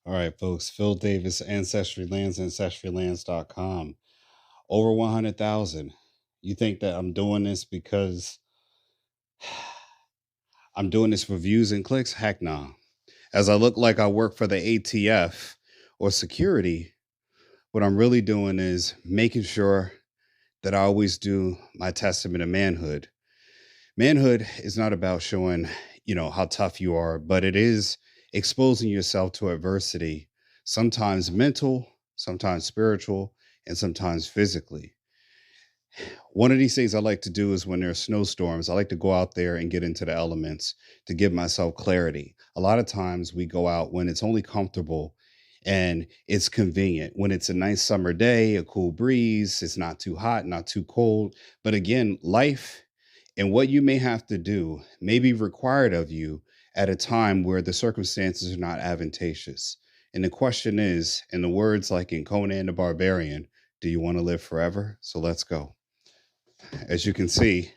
All right, folks. Phil Davis, Ancestry Lands, AncestryLands.com. Over 100,000. You think that I'm doing this because I'm doing this for views and clicks? Heck nah. As I look like I work for the ATF or security, what I'm really doing is making sure that I always do my testament of manhood. Manhood is not about showing, how tough you are, but it is exposing yourself to adversity, sometimes mental, sometimes spiritual, and sometimes physically. One of these things I like to do is when there's snowstorms, I like to go out there and get into the elements to give myself clarity. A lot of times we go out when it's only comfortable and it's convenient. When it's a nice summer day, a cool breeze, it's not too hot, not too cold. But again, life and what you may have to do may be required of you at a time where the circumstances are not advantageous. And the question is, in the words like in Conan the Barbarian, do you want to live forever? So let's go. As you can see,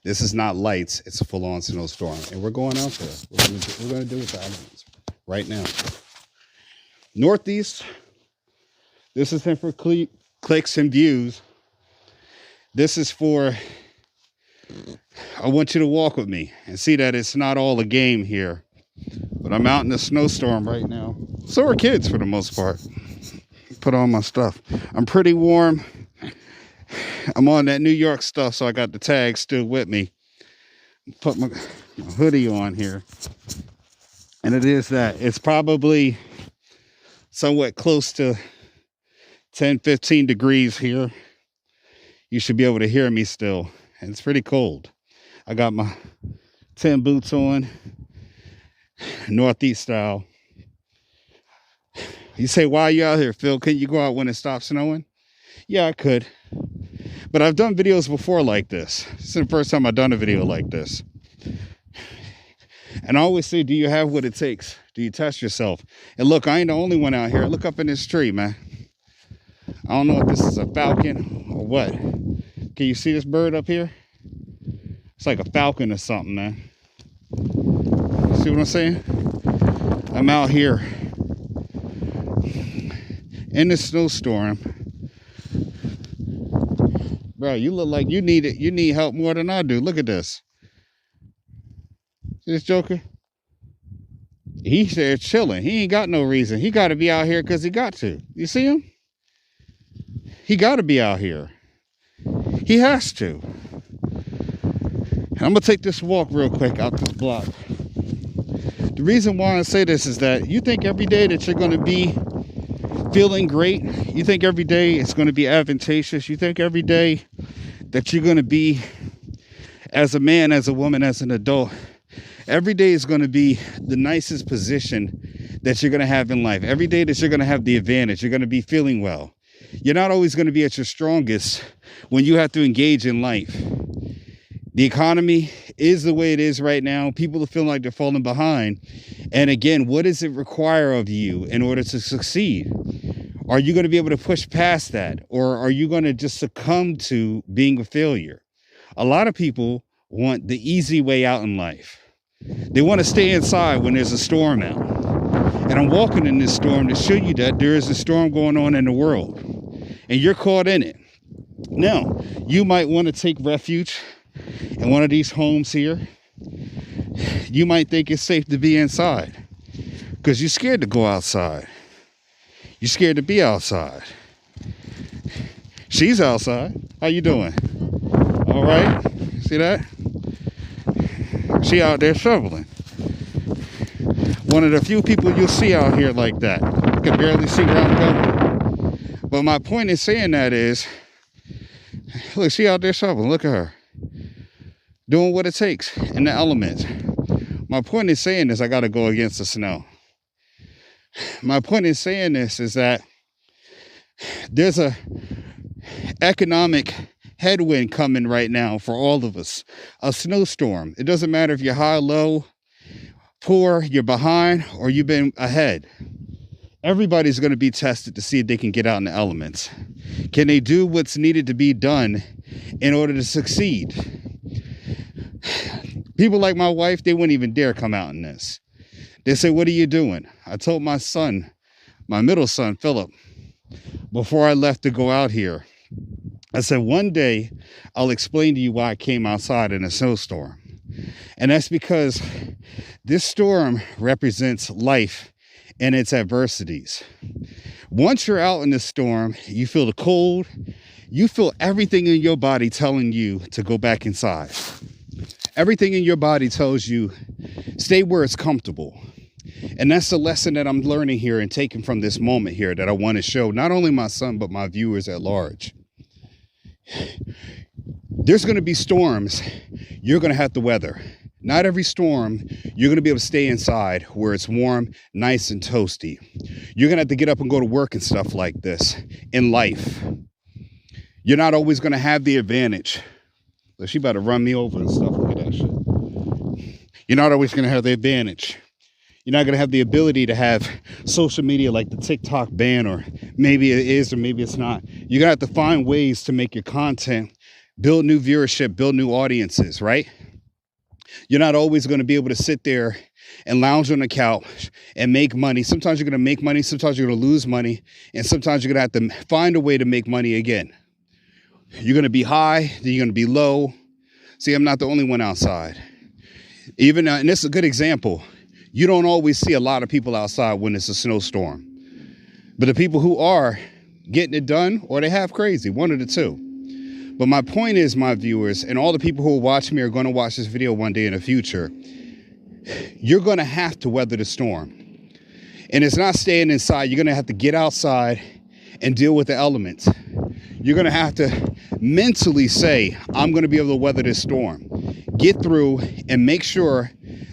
this is not lights, it's a full-on snowstorm. And we're going out there. We're gonna do it with the elements right now. Northeast, this isn't for clicks and views. This is for, I want you to walk with me and see that it's not all a game here. But I'm out in the snowstorm right now. So are kids for the most part. Put on my stuff. I'm pretty warm. I'm on that New York stuff, so I got the tag still with me. Put my hoodie on here. And it is that. It's probably somewhat close to 10, 15 degrees here. You should be able to hear me still. And it's pretty cold. I got my 10 boots on, Northeast style. You say, why are you out here, Phil? Can you go out when it stops snowing? Yeah, I could. But I've done videos before like this. This is the first time I've done a video like this. And I always say, do you have what it takes? Do you test yourself? And look, I ain't the only one out here. Look up in this tree, man. I don't know if this is a falcon or what. Can you see this bird up here? It's like a falcon or something, man. See what I'm saying? I'm out here in the snowstorm. Bro, you look like you need it. You need help more than I do. Look at this. See this joker? He's there chilling. He ain't got no reason. He got to be out here because he got to. You see him? He got to be out here. He has to. And I'm going to take this walk real quick out this block. The reason why I say this is that you think every day that you're going to be feeling great. You think every day it's going to be advantageous. You think every day that you're going to be, as a man, as a woman, as an adult, every day is going to be the nicest position that you're going to have in life. Every day that you're going to have the advantage. You're going to be feeling well. You're not always going to be at your strongest when you have to engage in life. The economy is the way it is right now. People are feeling like they're falling behind. And again, what does it require of you in order to succeed? Are you going to be able to push past that? Or are you going to just succumb to being a failure? A lot of people want the easy way out in life. They want to stay inside when there's a storm out. And I'm walking in this storm to show you that there is a storm going on in the world. And you're caught in it. Now, you might want to take refuge in one of these homes here. You might think it's safe to be inside because you're scared to go outside. You're scared to be outside. She's outside. How you doing? All right. See that? She out there shoveling. One of the few people you'll see out here like that. You can barely see where I'm going. But my point in saying that is, look, she out there shoveling. Look at her. Doing what it takes in the elements. My point in saying this, I got to go against the snow. My point in saying this is that there's a economic headwind coming right now for all of us. A snowstorm. It doesn't matter if you're high, low, poor, you're behind, or you've been ahead. Everybody's going to be tested to see if they can get out in the elements. Can they do what's needed to be done in order to succeed? People like my wife, they wouldn't even dare come out in this. They say, what are you doing? I told my son my middle son, Philip, before I left to go out here, I said, one day I'll explain to you why I came outside in a snowstorm. And that's because this storm represents life and its adversities. Once you're out in the storm, you feel the cold, you feel everything in your body telling you to go back inside. Everything in your body tells you, stay where it's comfortable. And that's the lesson that I'm learning here and taking from this moment here that I want to show not only my son, but my viewers at large. There's going to be storms you're going to have to weather. Not every storm you're going to be able to stay inside where it's warm, nice, and toasty. You're going to have to get up and go to work and stuff like this in life. You're not always going to have the advantage. So she about to run me over and stuff. Look at that shit. You're not always going to have the advantage. You're not going to have the ability to have social media like the TikTok ban, or maybe it is or maybe it's not. You're going to have to find ways to make your content, build new viewership, build new audiences, right? You're not always going to be able to sit there and lounge on the couch and make money. Sometimes you're going to make money. Sometimes you're going to lose money. And sometimes you're going to have to find a way to make money again. You're going to be high, then you're going to be low. See, I'm not the only one outside. Even, and this is a good example. You don't always see a lot of people outside when it's a snowstorm. But the people who are getting it done, or they half crazy, one of the two. But my point is, my viewers, and all the people who will watch me are going to watch this video one day in the future, you're going to have to weather the storm. And it's not staying inside. You're going to have to get outside and deal with the elements. You're going to have to mentally say, I'm going to be able to weather this storm. Get through and make sure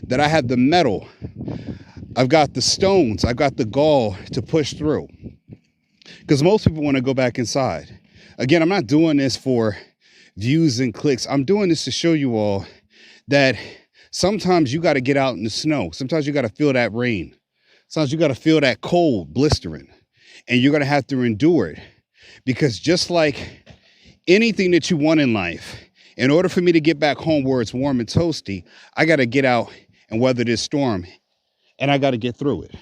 that I have the metal. I've got the stones. I've got the gall to push through. Because most people want to go back inside. Again, I'm not doing this for views and clicks. I'm doing this to show you all that sometimes you got to get out in the snow. Sometimes you got to feel that rain. Sometimes you got to feel that cold blistering. And you're going to have to endure it. Because just like anything that you want in life, in order for me to get back home where it's warm and toasty, I got to get out and weather this storm. And I got to get through it.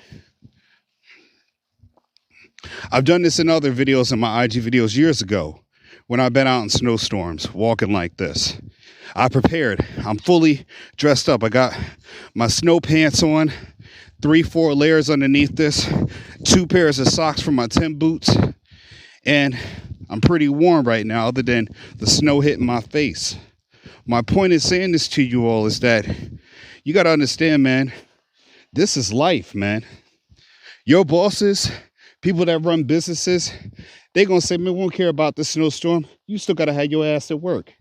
I've done this in other videos, in my IG videos years ago, when I've been out in snowstorms, walking like this. I prepared. I'm fully dressed up. I got my snow pants on, 3-4 layers underneath this, 2 pairs of socks for my 10 boots, and I'm pretty warm right now, other than the snow hitting my face. My point in saying this to you all is that you got to understand, man, this is life, man. Your bosses, people that run businesses, they going to say, man, we won't care about the snowstorm. You still got to have your ass at work.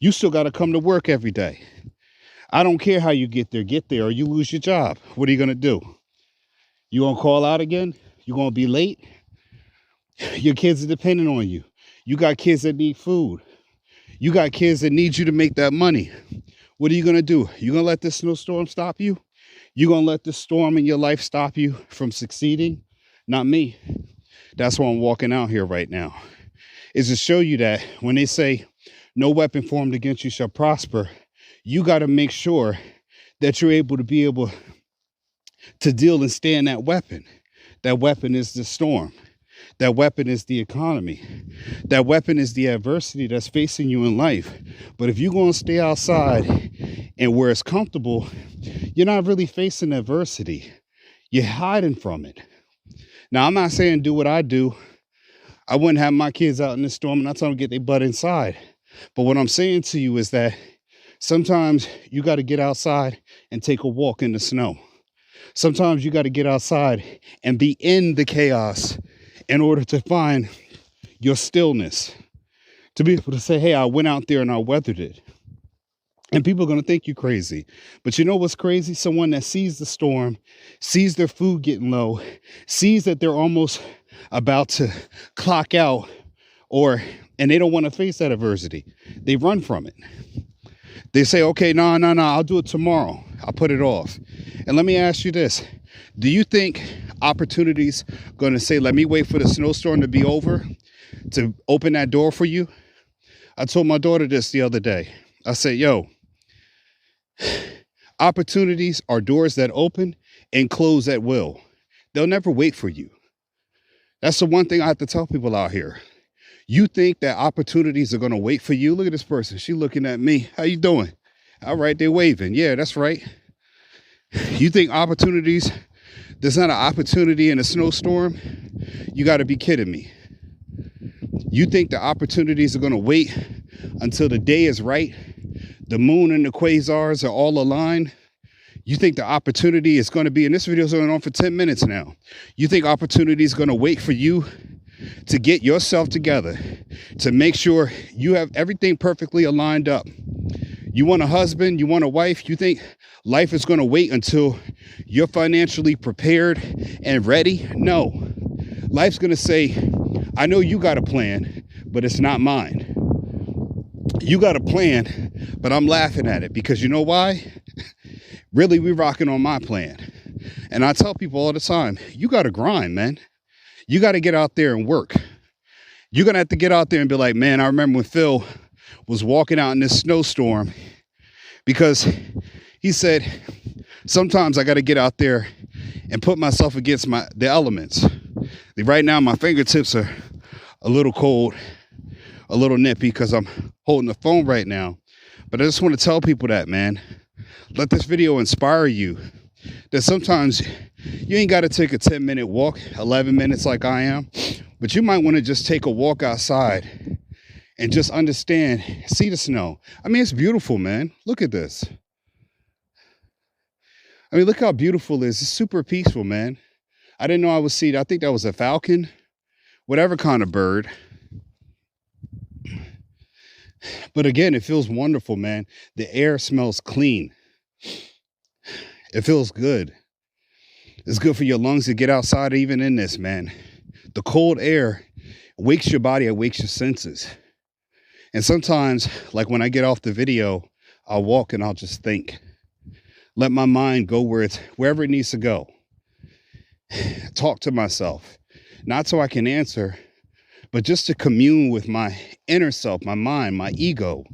You still got to come to work every day. I don't care how you get there or you lose your job. What are you going to do? You going to call out again? You going to be late? Your kids are depending on you. You got kids that need food. You got kids that need you to make that money. What are you going to do? You going to let this snowstorm stop you? You going to let this storm in your life stop you from succeeding? Not me. That's why I'm walking out here right now. Is to show you that when they say no weapon formed against you shall prosper, you got to make sure that you're able to deal and stand that weapon. That weapon is the storm. That weapon is the economy. That weapon is the adversity that's facing you in life. But if you're going to stay outside and where it's comfortable, you're not really facing adversity. You're hiding from it. Now, I'm not saying do what I do. I wouldn't have my kids out in the storm and I tell them to get their butt inside. But what I'm saying to you is that sometimes you got to get outside and take a walk in the snow. Sometimes you got to get outside and be in the chaos in order to find your stillness. To be able to say, hey, I went out there and I weathered it. And people are going to think you crazy. But you know what's crazy? Someone that sees the storm, sees their food getting low, sees that they're almost about to clock out, and they don't want to face that adversity. They run from it. They say, okay, no, I'll do it tomorrow. I'll put it off. And let me ask you this. Do you think opportunities going to say, let me wait for the snowstorm to be over to open that door for you? I told my daughter this the other day. I said, yo, opportunities are doors that open and close at will. They'll never wait for you. That's the one thing I have to tell people out here. You think that opportunities are going to wait for you? Look at this person. She looking at me. How you doing? All right, they're waving. Yeah, that's right. You think opportunities, there's not an opportunity in a snowstorm? You got to be kidding me. You think the opportunities are going to wait until the day is right? The moon and the quasars are all aligned? You think the opportunity is going to be, and this video is going on for 10 minutes now. You think opportunity is going to wait for you to get yourself together, to make sure you have everything perfectly aligned up? You want a husband, you want a wife, you think life is going to wait until you're financially prepared and ready? No. Life's going to say, I know you got a plan, but it's not mine. You got a plan, but I'm laughing at it because you know why? Really, we rocking on my plan. And I tell people all the time, you got to grind, man. You got to get out there and work. You're going to have to get out there and be like, man, I remember when Phil was walking out in this snowstorm, because he said, sometimes I got to get out there and put myself against the elements. Right now, my fingertips are a little cold, a little nippy because I'm holding the phone right now. But I just want to tell people that, man, let this video inspire you that sometimes you ain't got to take a 10-minute walk, 11 minutes like I am, but you might want to just take a walk outside and just understand, see the snow. I mean, it's beautiful, man. Look at this. I mean, look how beautiful it is. It's super peaceful, man. I didn't know I would see it. I think that was a falcon, whatever kind of bird. But again, it feels wonderful, man. The air smells clean. It feels good. It's good for your lungs to get outside even in this, man. The cold air wakes your body, it wakes your senses. And sometimes, like when I get off the video, I'll walk and I'll just think. Let my mind go wherever it needs to go. Talk to myself. Not so I can answer, but just to commune with my inner self, my mind, my ego,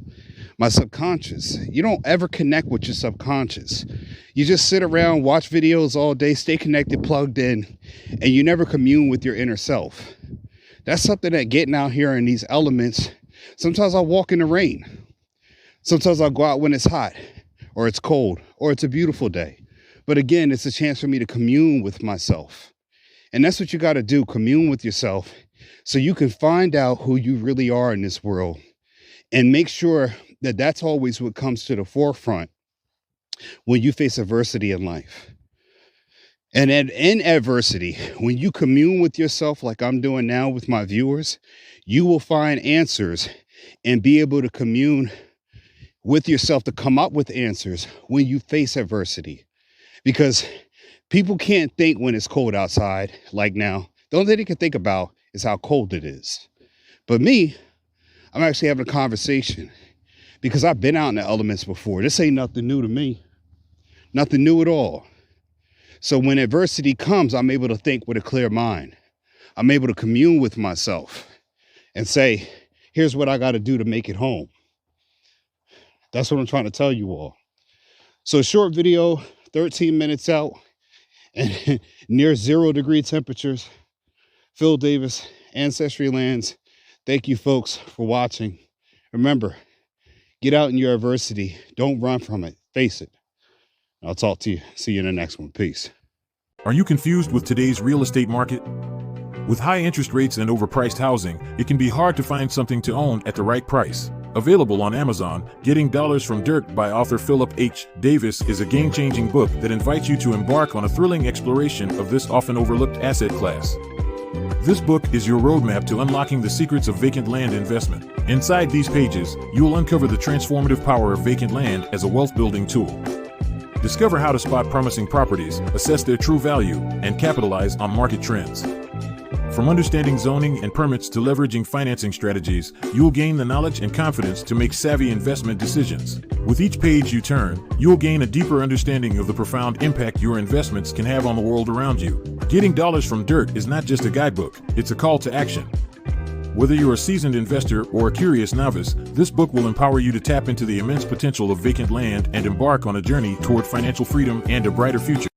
my subconscious. You don't ever connect with your subconscious. You just sit around, watch videos all day, stay connected, plugged in, and you never commune with your inner self. That's something that getting out here in these elements, sometimes I'll walk in the rain. Sometimes I'll go out when it's hot or it's cold or it's a beautiful day. But again, it's a chance for me to commune with myself. And that's what you got to do, commune with yourself so you can find out who you really are in this world and make sure that that's always what comes to the forefront when you face adversity in life. And in adversity, when you commune with yourself like I'm doing now with my viewers, you will find answers and be able to commune with yourself to come up with answers when you face adversity. Because people can't think when it's cold outside like now. The only thing they can think about is how cold it is. But me, I'm actually having a conversation because I've been out in the elements before. This ain't nothing new to me. Nothing new at all. So when adversity comes, I'm able to think with a clear mind. I'm able to commune with myself and say, here's what I got to do to make it home. That's what I'm trying to tell you all. So short video, 13 minutes out and near 0-degree temperatures. Phil Davis, Ancestry Lands. Thank you folks for watching. Remember, get out in your adversity. Don't run from it. Face it. I'll talk to you. See you in the next one. Peace. Are you confused with today's real estate market? With high interest rates and overpriced housing, it can be hard to find something to own at the right price. Available on Amazon, Getting Dollars from Dirt by author Philip H. Davis is a game-changing book that invites you to embark on a thrilling exploration of this often overlooked asset class. This book is your roadmap to unlocking the secrets of vacant land investment. Inside these pages, you will uncover the transformative power of vacant land as a wealth-building tool. Discover how to spot promising properties, assess their true value, and capitalize on market trends. From understanding zoning and permits to leveraging financing strategies, you will gain the knowledge and confidence to make savvy investment decisions. With each page you turn, you will gain a deeper understanding of the profound impact your investments can have on the world around you. Getting Dollars from Dirt is not just a guidebook, it's a call to action. Whether you're a seasoned investor or a curious novice, this book will empower you to tap into the immense potential of vacant land and embark on a journey toward financial freedom and a brighter future.